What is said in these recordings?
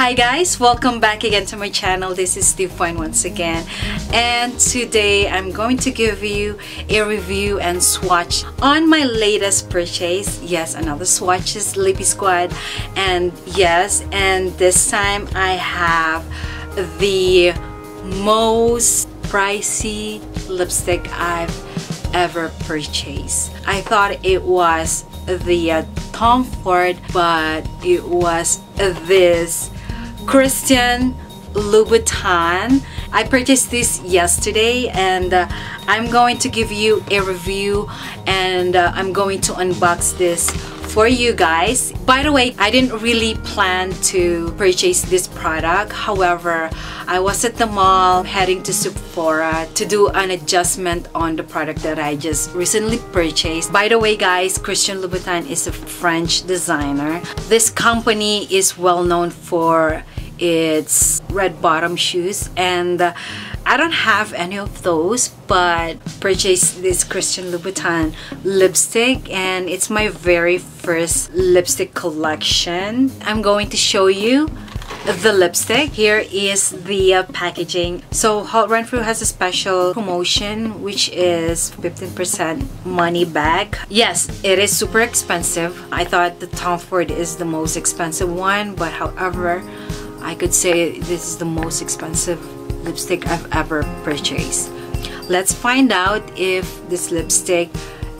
Hi guys, welcome back again to my channel. This is Devine once again, and today I'm going to give you a review and swatch on my latest purchase. Yes, another Swatches Lippy Squad, and yes, and this time I have the most pricey lipstick I've ever purchased. I thought it was the Tom Ford, but it was this Christian Louboutin. I purchased this yesterday, and I'm going to give you a review, and I'm going to unbox this for you guys. By the way, I didn't really plan to purchase this product. However, I was at the mall heading to Sephora to do an adjustment on the product that I just recently purchased. By the way guys, Christian Louboutin is a French designer. This company is well known for its red bottom shoes, and I don't have any of those, but purchased this Christian Louboutin lipstick, and it's my very first lipstick collection. I'm going to show you the lipstick. Here is the packaging. So Hot Renfrew has a special promotion, which is 15% money back. Yes, it is super expensive. I thought the Tom Ford is the most expensive one, but however, I could say this is the most expensive lipstick I've ever purchased. Let's find out if this lipstick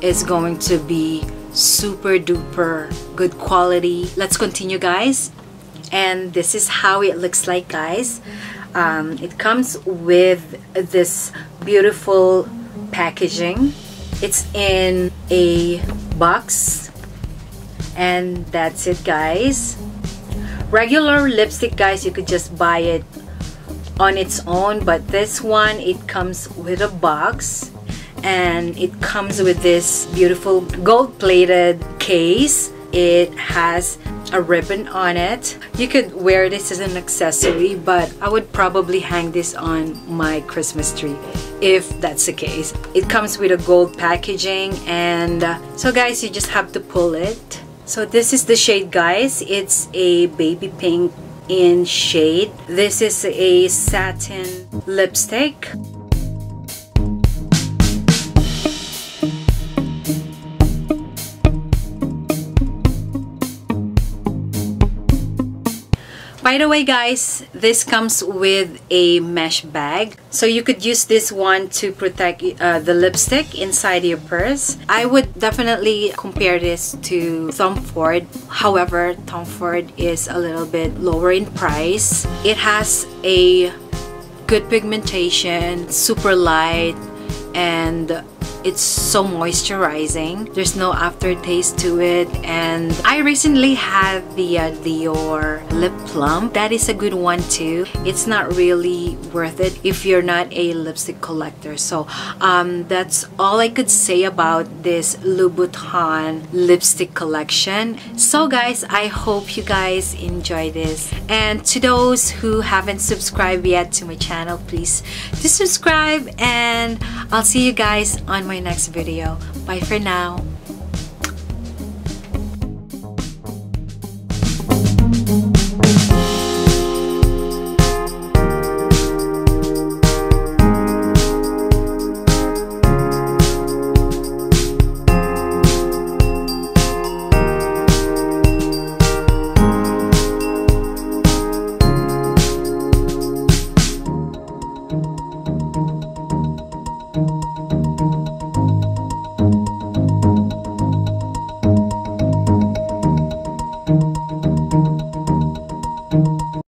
is going to be super duper good quality. Let's continue guys. And this is how it looks like guys. It comes with this beautiful packaging. It's in a box, and that's it guys. Regular lipstick guys, you could just buy it on its own, but this one, it comes with a box, and it comes with this beautiful gold-plated case. It has a ribbon on it. You could wear this as an accessory, but I would probably hang this on my Christmas tree if that's the case. It comes with a gold packaging, and so guys, you just have to pull it. So this is the shade guys. It's a baby pink in shade. This is a satin lipstick. By the way guys, this comes with a mesh bag, so you could use this one to protect the lipstick inside your purse. I would definitely compare this to Tom Ford. However, Tom Ford is a little bit lower in price. It has a good pigmentation, super light, and it's so moisturizing. There's no aftertaste to it. And I recently had the Dior lip plum. That is a good one too. It's not really worth it if you're not a lipstick collector. So that's all I could say about this Louboutin lipstick collection. So guys, I hope you guys enjoy this, and to those who haven't subscribed yet to my channel, please do subscribe, and I'll see you guys on my next video. Bye for now.